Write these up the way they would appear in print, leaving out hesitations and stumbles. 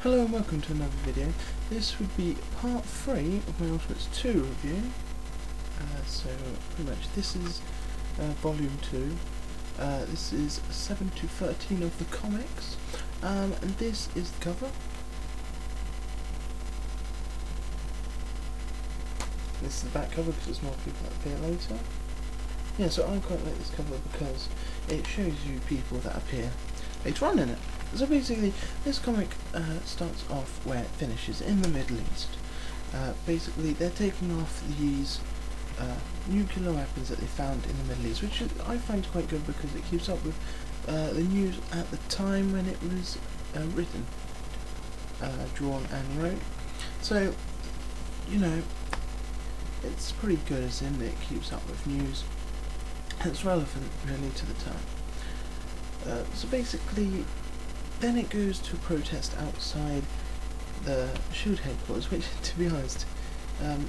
Hello and welcome to another video. This would be part 3 of my Ultimates 2 review. So pretty much this is volume 2. This is 7 to 13 of the comics. And this is the cover. This is the back cover because there's more people that appear later. Yeah, so I quite like this cover because it shows you people that appear later on in it. So basically, this comic starts off where it finishes, in the Middle East. Basically, they're taking off these nuclear weapons that they found in the Middle East, which I find quite good because it keeps up with the news at the time when it was written, drawn and wrote. So, you know, it's pretty good as in it keeps up with news. It's relevant, really, to the time. So basically, then it goes to a protest outside the SHIELD headquarters, which, to be honest,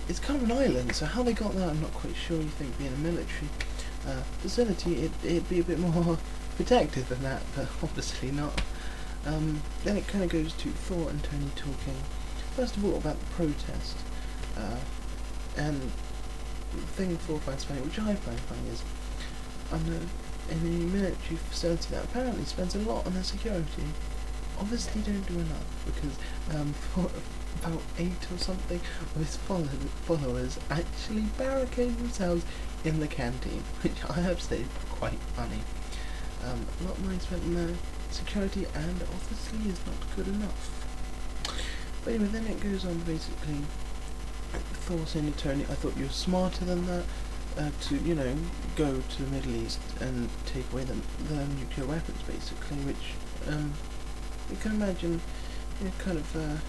it's kind of an island, so how they got that I'm not quite sure. You think being a military facility, it'd be a bit more protected than that, but obviously not. Then it kind of goes to Thor and Tony talking, first of all, about the protest, and the thing Thor finds funny, which I find funny, is in a military facility that apparently spends a lot on their security, obviously don't do enough, because for about 8 or something of his followers actually barricade themselves in the canteen, which I have to say is quite funny. A lot of money spent on their security, and obviously is not good enough. But anyway, then it goes on basically Thor saying to Tony, I thought you were smarter than that, to, you know, go to the Middle East and take away the nuclear weapons, basically, which, you can imagine, you know, kind of a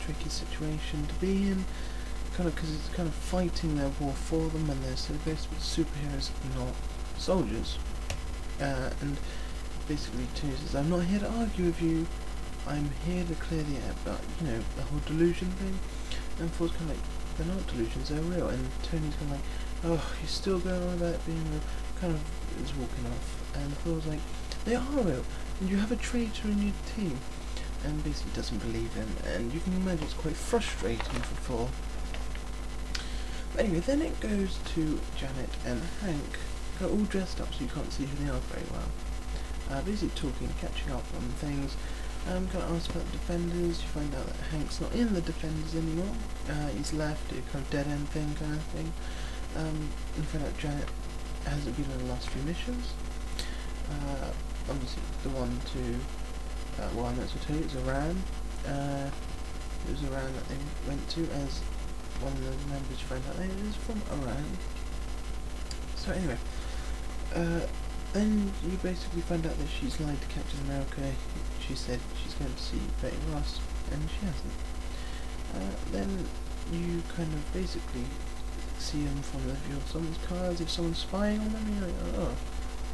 tricky situation to be in, kind of, because it's kind of fighting their war for them, and they're supposed to be superheroes, not soldiers. And basically Tony says, I'm not here to argue with you, I'm here to clear the air, but, you know, the whole delusion thing, and Thor's kind of like, they're not delusions, they're real, and Tony's kind of like, oh, you're still going on about it being real, kind of is walking off, and Thor's like, they are real, and you have a traitor in your team, and basically doesn't believe him, and you can imagine it's quite frustrating for Thor. But anyway, then it goes to Janet and Hank, kind of all dressed up so you can't see who they are very well, basically talking, catching up on things. Kind of ask about the Defenders. You find out that Hank's not in the Defenders anymore, he's left, a kind of dead end thing kind of thing. You find out Janet hasn't been on the last few missions. Obviously the one to, well, I'm not to tell you, it's Iran. It was Iran that they went to, as one of the members find out it is from Iran. So anyway, then you basically find out that she's lied to Captain America. She said she's going to see Betty Ross, and she hasn't. Then you kind of basically see them from the view of someone's car, as if someone's spying on them, and you're like, oh,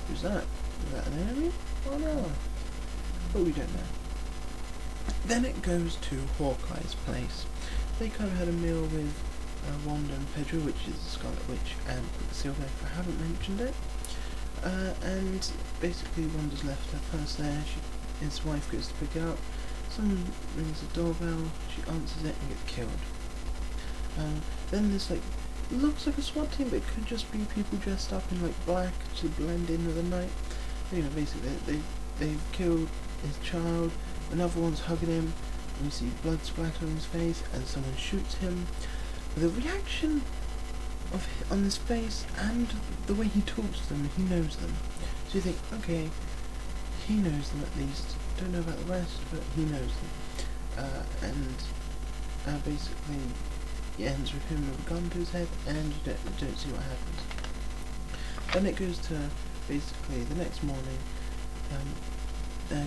who's that? Is that an enemy? Oh no. But we don't know. Then it goes to Hawkeye's place. They kind of had a meal with Wanda and Pedro, which is Scarlet Witch and Quicksilver, if I haven't mentioned it. And basically Wanda's left her purse there, his wife goes to pick it up, someone rings the doorbell, she answers it and gets killed. Then there's like, looks like a SWAT team, but it could just be people dressed up in like black to blend in with the night. You know, basically they've killed his child, another one's hugging him, and you see blood splatter on his face, and someone shoots him. The reaction on his face and the way he talks to them, he knows them. So you think, okay, he knows them at least. Don't know about the rest, but he knows them. And basically, it ends with him with a gun to his head, and you don't see what happens. Then it goes to basically the next morning.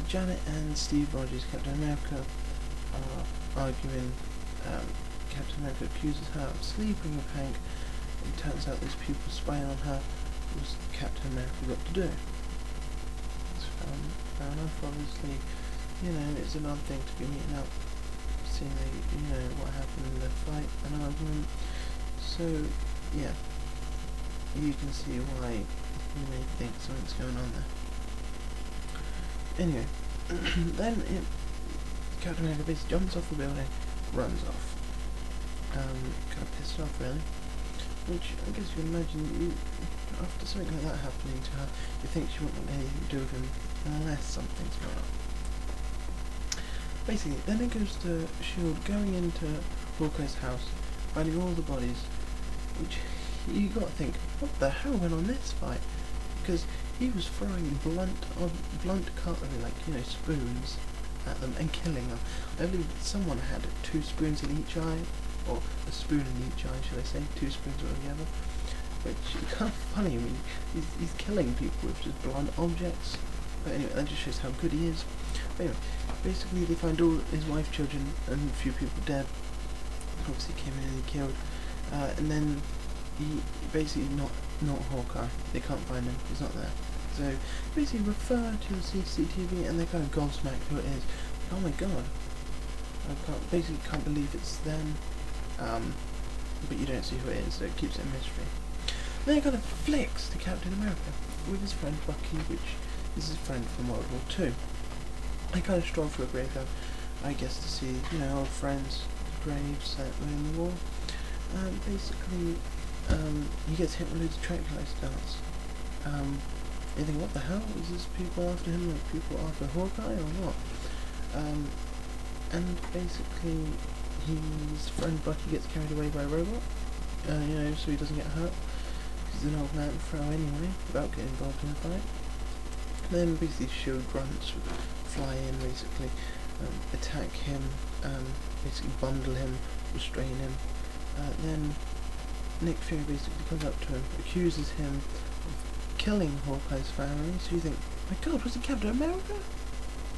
Janet and Steve Rogers, Captain America, are arguing. Captain America accuses her of sleeping with Hank. It turns out these people spying on her was Captain America got to do. So, fair enough, obviously, you know, it's an odd thing to be meeting up, seeing you know, what happened in the fight, an argument. So, yeah, you can see why you may think something's going on there. Anyway, then it Captain America basically jumps off the building, runs off. Kind of pissed off, really. Which I guess you can imagine, after something like that happening to her, you think she wouldn't want anything to do with him unless something's going on. Basically, then it goes to S.H.I.E.L.D. going into Hawkeye's house, finding all the bodies, which you got to think, what the hell went on this fight? Because he was throwing blunt cutlery, like, you know, spoons at them and killing them. I believe someone had 2 spoons in each eye, or a spoon in each eye, should I say, 2 spoons altogether. Which is kind of funny. I mean, he's killing people with just blunt objects. But anyway, that just shows how good he is. But anyway, basically they find all his wife, children, and a few people dead. Obviously came in and he killed. And then he basically not Hawkeye. They can't find him. He's not there. So basically refer to the CCTV and they kind of gobsmacked who it is. Oh my god! I can't believe it's them. But you don't see who it is, so it keeps it a mystery. Then it kind of flicks to Captain America with his friend Bucky, which is his friend from World War II. They kind of stroll through a graveyard, I guess, to see, you know, old friends' graves that were in the war. Basically, he gets hit with loads of tranquilizer darts. You think, what the hell? Is this people after him, like people after Hawkeye, or what? And basically, his friend Bucky gets carried away by a robot, you know, so he doesn't get hurt. He's an old man throw anyway, without getting involved in the fight. Then basically S.H.I.E.L.D. grunts fly in, basically, attack him, basically bundle him, restrain him. Then Nick Fury basically comes up to him, accuses him of killing Hawkeye's family. So you think, my god, was it Captain America?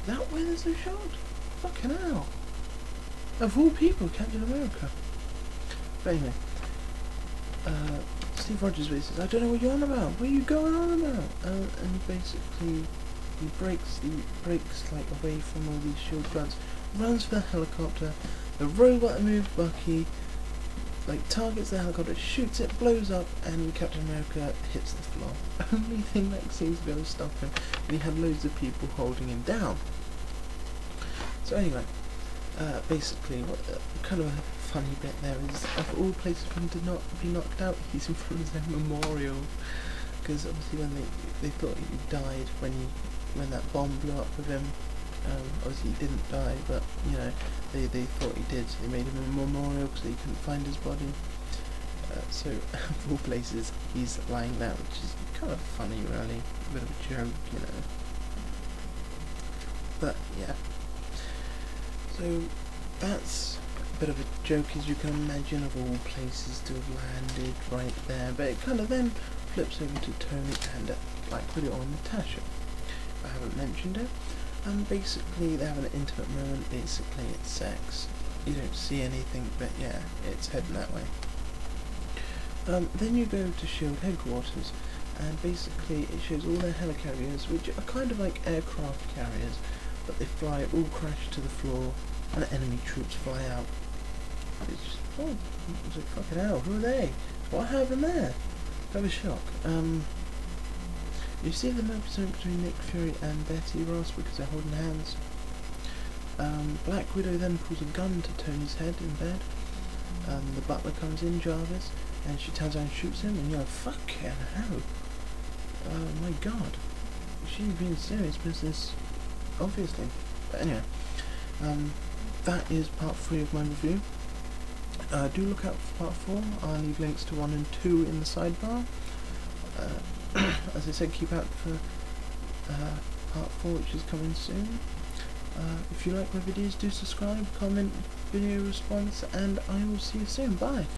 That why there's no S.H.I.E.L.D.? Fucking hell. Of all people, Captain America. But anyway, Steve Rogers says, I don't know what you're on about. What are you going on about? And basically, he breaks like away from all these S.H.I.E.L.D. grunts, runs for the helicopter. The robot moves Bucky, like targets the helicopter, shoots it, blows up, and Captain America hits the floor. Only thing that seems to be able to stop him, and he had loads of people holding him down. So anyway, basically, what kind of a funny bit there is, of all places for him to not be knocked out, he's in front of their memorial. Because obviously when they thought he died when that bomb blew up with him, obviously he didn't die, but you know, they thought he did, so they made him a memorial because they couldn't find his body. So of all places, he's lying there, which is kind of funny, really, a bit of a joke, you know. But yeah. So that's a bit of a joke, as you can imagine, of all places to have landed right there. But it kind of then flips over to Tony and Black Widow or Natasha. I haven't mentioned it. And basically they have an intimate moment. Basically it's sex. You don't see anything, but yeah, it's heading that way. Then you go to S.H.I.E.L.D. headquarters, and basically it shows all their helicarriers, which are kind of like aircraft carriers, but they fly, all crash to the floor, and enemy troops fly out. It's just, oh, it's like, fucking hell, who are they? What happened there? That was a shock. You see the moment between Nick Fury and Betty Ross because they're holding hands. Black Widow then pulls a gun to Tony's head in bed. The butler comes in, Jarvis, and she turns around and shoots him, and you're like, fucking hell. Oh my god. She's being serious business, obviously. But anyway, that is part 3 of my review. Do look out for part 4. I'll leave links to 1 and 2 in the sidebar. As I said, keep out for part 4, which is coming soon. If you like my videos, do subscribe, comment, video response, and I will see you soon. Bye!